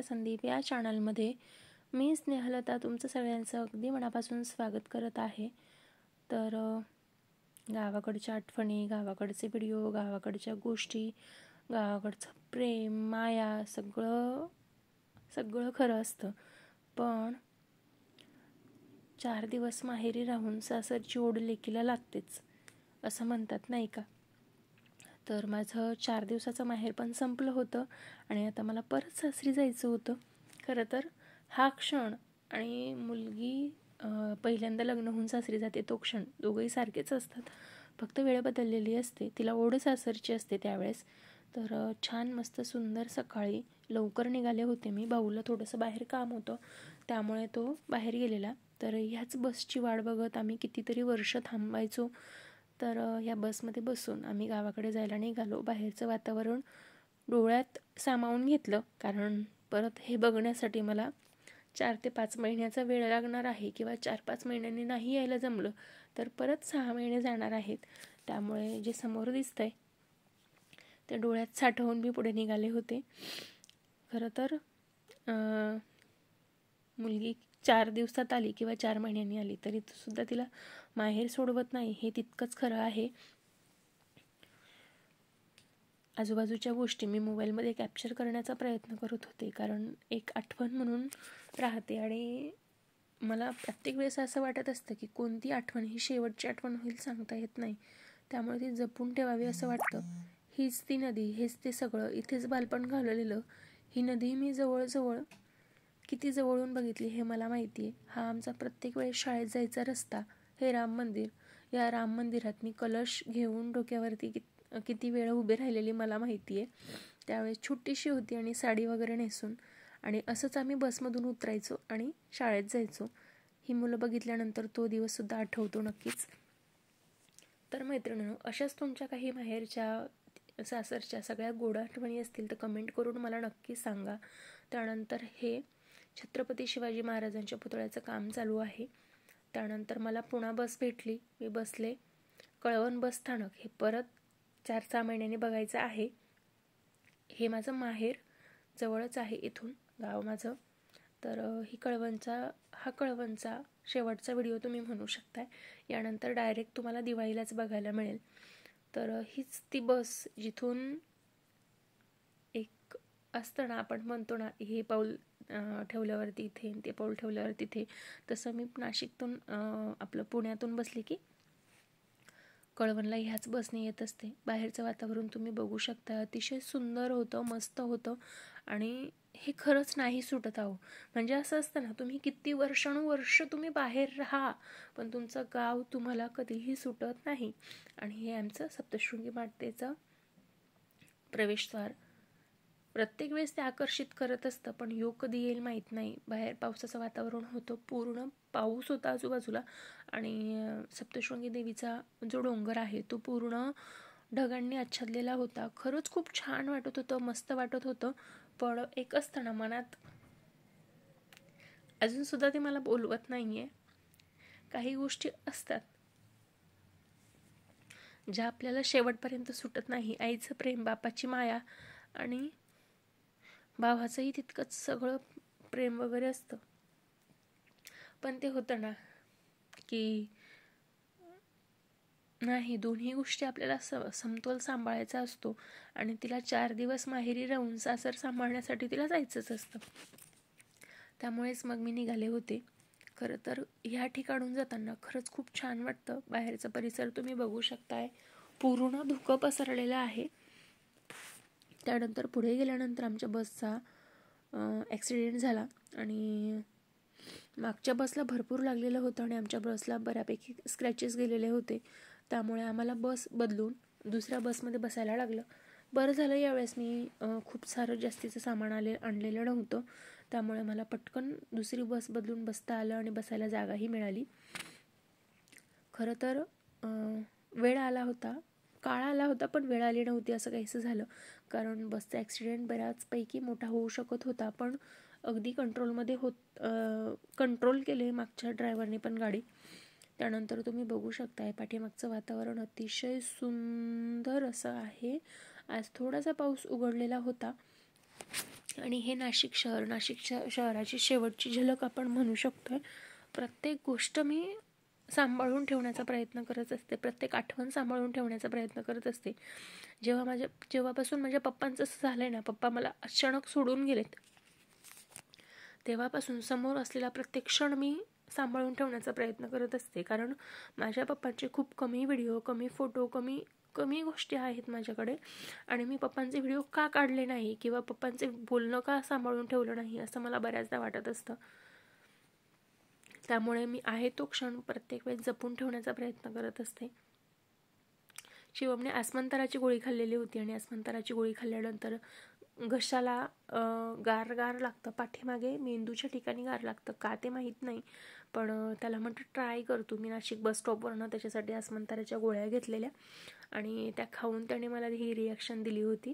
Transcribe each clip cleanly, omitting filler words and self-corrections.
संदीप या चॅनलमध्ये मी स्नेहलता तुमचं सगळ्यांचं अगदी मनापासून स्वागत करत आहे। तर गावाकडच्या आठवणी, गावाकडचे व्हिडिओ, गावाकडच्या गोष्टी, गावाकडचं प्रेम, माया सगळं खरं असतं। पण 4 दिवस माहेरी राहून सासरची ओढ लेकीला लागतेच असं म्हणतात नाही का। तर माझं 4 दिवसाचं माहेर पण संपलं होतं आणि आता मला परत सासरी जायचं होतं। खरं तर हा क्षण आणि मुलगी पहिल्यांदा लग्न होऊन सासरी जाते तो क्षण दोघंही सारखेच असतात, फक्त वेळ बदललेली असते। तिला ओढ सासरची असते त्यावेळेस। तर छान मस्त सुंदर सकाळी लवकर निघाले होते मी। भाऊला थोडंसं बाहेर काम होतं त्यामुळे तो बाहेर गेलेला। तर ह्याच बसची वाट बघत आम्ही कितीतरी वर्ष थांबायचो। तर ह्या बसमध्ये बसून आम्ही गावाकडे जायला निघालो। बाहेरचं वातावरण डोळ्यात सामावून घेतलं, कारण परत हे बघण्यासाठी मला 4 ते 5 महिन्याचा वेळ लागणार आहे, किंवा 4-5 महिन्यांनी नाही यायला जमलं तर परत 6 महिने जाणार आहेत। त्यामुळे जे समोर दिसतंय ते डोळ्यात साठवून मी पुढे निघाले होते। खरं तर मुलगी 4 दिवसात आली किंवा 4 महिन्यांनी आली तरी सुद्धा तिला माहेर सोडवत नाही हे तितकंच खरं आहे। आजूबाजूच्या गोष्टी मी मोबाईलमध्ये कॅप्चर करण्याचा प्रयत्न करत होते, कारण एक आठवण म्हणून राहते आणि मला प्रत्येक वेळेस असं वाटत असतं की कोणती आठवण ही शेवटची आठवण होईल सांगता येत नाही, त्यामुळे ती जपून ठेवावी असं वाटतं। हीच ती नदी, हेच ते सगळं, इथेच बालपण घालवलेलं। ही नदी मी किती जवळून बघितली हे मला माहिती आहे। हा आमचा प्रत्येक वेळेस शाळेत जायचा रस्ता, हे राम मंदिर, या राम मंदिरात मी कलश घेऊन डोक्यावरती किती वेळ उभे राहिलेली मला माहिती आहे। त्यावेळेस छोटीशी होती आणि साडी वगैरे नेसून, आणि असंच आम्ही बसमधून उतरायचो आणि शाळेत जायचो। ही मुलं बघितल्यानंतर तो दिवससुद्धा आठवतो नक्कीच। तर मैत्रिणींनो, अशाच तुमच्या काही माहेरच्या सासरच्या सगळ्या गोड आठवणी असतील तर कमेंट करून मला नक्की सांगा। त्यानंतर हे छत्रपती शिवाजी महाराजांच्या पुतळ्याचं काम चालू आहे। त्यानंतर मला पुन्हा बस भेटली, मी बसले। कळवण बस स्थानक हे परत 4-6 महिन्यांनी बघायचं आहे। हे माझं माहेर जवळच आहे इथून, गाव माझं। तर हा कळवणचा शेवटचा व्हिडिओ तुम्ही म्हणू शकताय। यानंतर डायरेक्ट तुम्हाला दिवाळीलाच बघायला मिळेल। तर हीच ती बस जिथून एक असतं ना, आपण म्हणतो ना, हे पाऊल ठेवल्यावरती इथे, ते पाऊल ठेवल्यावर तिथे, तसं मी नाशिकतून आपलं पुण्यातून बसले की कळवणला ह्याच बसने येत असते। बाहेरचं वातावरण तुम्ही बघू शकता, अतिशय सुंदर होतं, मस्त होतं आणि हे खरंच नाही सुटत आहो। म्हणजे असं असतं ना, तुम्ही किती वर्षानुवर्ष तुम्ही बाहेर राहा पण तुमचं गाव तुम्हाला कधीही सुटत नाही। आणि हे आमचं सप्तशृंगी मातेचं प्रवेशद्वार प्रत्येक वेळेस ते आकर्षित करत असतं, पण योग कधी येईल माहीत नाही। बाहेर पावसाचं वातावरण होतं, पूर्ण पाऊस होता आजूबाजूला, आणि सप्तशृंगी देवीचा जो डोंगर आहे तो पूर्ण ढगांनी आच्छादलेला होता। खरंच खूप छान वाटत होतं, मस्त वाटत होतं। पण एक असतं ना मनात, अजून सुद्धा ते मला बोलवत नाहीये। काही गोष्टी असतात ज्या आपल्याला शेवटपर्यंत सुटत नाही। आईचं प्रेम, बापाची माया आणि भावाचंही तितकंच सगळं प्रेम वगैरे असतं। पण ते होतं ना की नाही, दोन्ही गोष्टी आपल्याला समतोल सांभाळायचा असतो, आणि तिला 4 दिवस माहेरी राहून सासर सांभाळण्यासाठी तिला जायचंच असतं। त्यामुळेच मग मी निघाले होते। खरं तर ह्या ठिकाणून जाताना खरंच खूप छान वाटतं। बाहेरचा परिसर तुम्ही बघू शकताय, पूर्ण धुकं पसरलेलं आहे। त्यानंतर पुढे गेल्यानंतर आमच्या बसचा ॲक्सिडेंट झाला आणि मागच्या बसला भरपूर लागलेलं होतं आणि आमच्या बसला बऱ्यापैकी स्क्रॅचेस गेलेले होते। त्यामुळे आम्हाला बस बदलून दुसऱ्या बसमध्ये बसायला लागलं। बरं झालं यावेळेस मी खूप सारं जास्तीचं सामान आणलेलं नव्हतं, त्यामुळे मला पटकन दुसरी बस बदलून बसता आलं आणि बसायला जागाही मिळाली। खरं तर वेळ आला होता, काळ आला होता, पण वेळ आली नव्हती असं काहीसं झालं, कारण बसचा ॲक्सिडेंट बऱ्याचपैकी मोठा होऊ शकत होता, पण अगदी कंट्रोल केले मागच्या ड्रायव्हरने पण गाडी। त्यानंतर तुम्ही बघू शकताय पाठीमागचं वातावरण अतिशय सुंदर असं आहे। आज थोडासा पाऊस उघडलेला होता, आणि हे नाशिक शहराची शेवटची झलक आपण म्हणू शकतो. प्रत्येक गोष्ट मी सांभाळून ठेवण्याचा प्रयत्न करत असते, प्रत्येक आठवण सांभाळून ठेवण्याचा प्रयत्न करत असते. जेव्हापासून माझ्या पप्पांचं असं झालं आहे ना, पप्पा मला अचानक सोडून गेलेत, तेव्हापासून समोर असलेला प्रत्येक क्षण मी सांभाळून ठेवण्याचा प्रयत्न करत असते. कारण माझ्या पप्पांचे खूप कमी व्हिडिओ, कमी फोटो, कमी गोष्टी आहेत माझ्याकडे. आणि मी पप्पांचे व्हिडिओ का काढले नाही किंवा पप्पांचे बोलणं का सांभाळून ठेवलं नाही असं मला बऱ्याचदा वाटत असतं. त्यामुळे मी आहे तो क्षण प्रत्येक वेळेस जपून ठेवण्याचा प्रयत्न करत असते. शिवमने आसमंताराची गोळी खाल्लेली होती आणि आसमंताराची गोळी खाल्ल्यानंतर घशाला गार लागतं, पाठीमागे मेंदूच्या ठिकाणी गार लागतं, का ते माहीत नाही. पण त्याला म्हटलं ट्राय करतो. मी नाशिक बस स्टॉपवरनं त्याच्यासाठी आसमंताराच्या गोळ्या घेतलेल्या आणि त्या खाऊन त्याने मला ही रिॲक्शन दिली होती.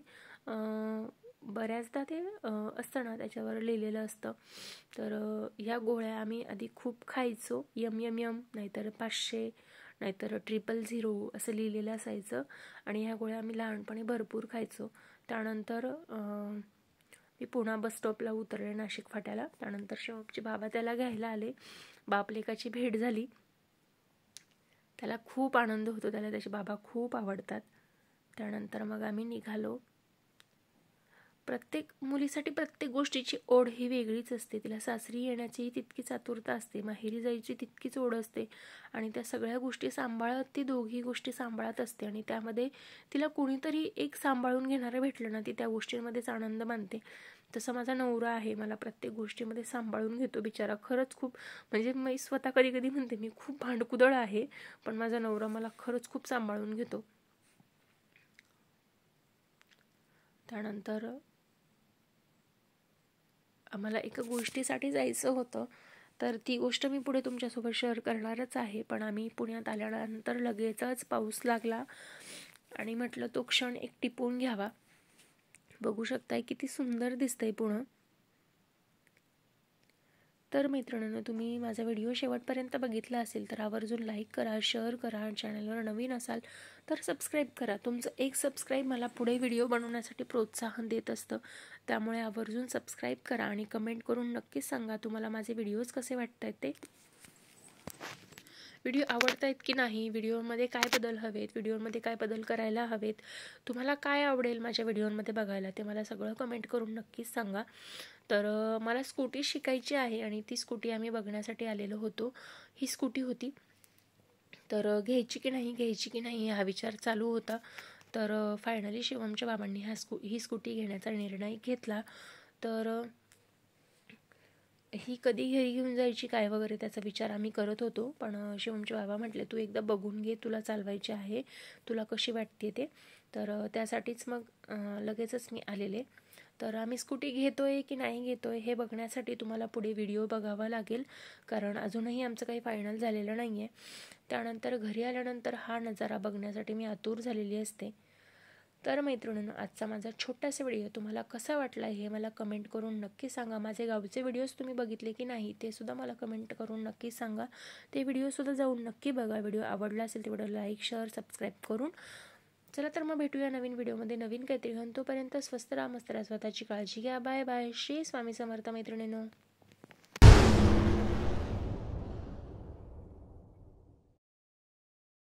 बऱ्याचदा ते असतं ना, त्याच्यावर लिहिलेलं असतं. तर ह्या गोळ्या आम्ही आधी खूप खायचो, यम नाहीतर 500 नाहीतर 000 असं लिहिलेलं असायचं. आणि ह्या गोळ्या आम्ही लहानपणी भरपूर खायचो. त्यानंतर मी पुणा बस स्टॉपला उतरले नाशिक फाट्याला. त्यानंतर शिवमचे बाबा त्याला घ्यायला आले. बापलेकाची भेट झाली. त्याला खूप आनंद होतो, त्याला त्याचे बाबा खूप आवडतात. त्यानंतर मग आम्ही निघालो. प्रत्येक मुलीसाठी प्रत्येक गोष्टीची ओढ ही वेगळीच असते. तिला सासरी येण्याची तितकीच आतुरता असते, माहेरी जायची तितकीच ओढ असते आणि त्या सगळ्या गोष्टी सांभाळत ती दोघी गोष्टी सांभाळत असते. आणि त्यामध्ये तिला कोणीतरी एक सांभाळून घेणारं भेटलं ना, ती त्या गोष्टींमध्येच आनंद मानते. तसं माझा नवरा आहे, मला प्रत्येक गोष्टीमध्ये सांभाळून घेतो बिचारा. खरंच खूप, म्हणजे मी स्वतः कधी म्हणते मी खूप भांडकुदळ आहे, पण माझा नवरा मला खरंच खूप सांभाळून घेतो. त्यानंतर आम्हाला एका गोष्टीसाठी जायचं होतं, तर ती गोष्ट मी पुढे तुमच्यासोबत शेअर करणारच आहे. पण आम्ही पुण्यात आल्यानंतर लगेचच पाऊस लागला आणि म्हटलं तो क्षण एक टिपून घ्यावा. बघू शकताय किती सुंदर दिसतंय पुणं. तर मैत्रिणींनो, तुम्ही माझा व्हिडिओ शेवटपर्यंत बघितला असेल तर आवर्जून लाईक करा, शेअर करा. चॅनलवर नवीन असाल तर सबस्क्राईब करा. तुमचं एक सबस्क्राईब मला पुढे व्हिडिओ बनवण्यासाठी प्रोत्साहन देत असतं. त्यामुळे आवर्जून सबस्क्राईब करा आणि कमेंट करून नक्कीच सांगा तुम्हाला माझे व्हिडिओज कसे वाटत आहेत ते. व्हिडिओ आवडत आहेत की नाही, व्हिडिओमध्ये काय बदल हवेत, व्हिडिओमध्ये काय बदल करायला हवेत, तुम्हाला काय आवडेल माझ्या व्हिडिओमध्ये बघायला, ते मला सगळं कमेंट करून नक्कीच सांगा. तर मला स्कूटी शिकायची आहे आणि ती स्कूटी आम्ही बघण्यासाठी आलेलो होतो. ही स्कूटी होती, तर घ्यायची की नाही हा विचार चालू होता. तर फायनली शिवमच्या बाबांनी ही स्कूटी घेण्याचा निर्णय घेतला. तर ही कधी घरी घेऊन जायची काय वगैरे त्याचा विचार आम्ही करत होतो. पण शिवमचे बाबा म्हटले तू एकदा बघून घे, तुला चालवायची आहे, तुला कशी वाटते ते. तर त्यासाठीच मग लगेचच मी आलेले. तर आम्ही स्कूटी घेतोय की नाही घेतोय हे बघण्यासाठी तुम्हाला पुढे व्हिडिओ बघावा लागेल, कारण अजूनही आमचं काही फायनल झालेलं नाही आहे. त्यानंतर घरी आल्यानंतर हा नजारा बघण्यासाठी मी आतुर झालेली असते. तर मैत्रिणींनो, आजचा माझा छोटासा व्हिडिओ तुम्हाला कसा वाटला हे मला कमेंट करून नक्की सांगा. माझे गावचे व्हिडिओज तुम्ही बघितले की नाही ते सुद्धा मला कमेंट करून नक्की सांगा. ते व्हिडिओसुद्धा जाऊन नक्की बघा. व्हिडिओ आवडला असेल तर व्हिडिओ लाईक, शेअर, सबस्क्राईब करून. चला तर मग भेटूया नवीन व्हिडिओमध्ये नवीन काहीतरी घेऊन. तोपर्यंत स्वस्त राहा, मस्त राहा, स्वतःची काळजी घ्या. Bye bye. श्री स्वामी समर्थ मैत्रिणींनो.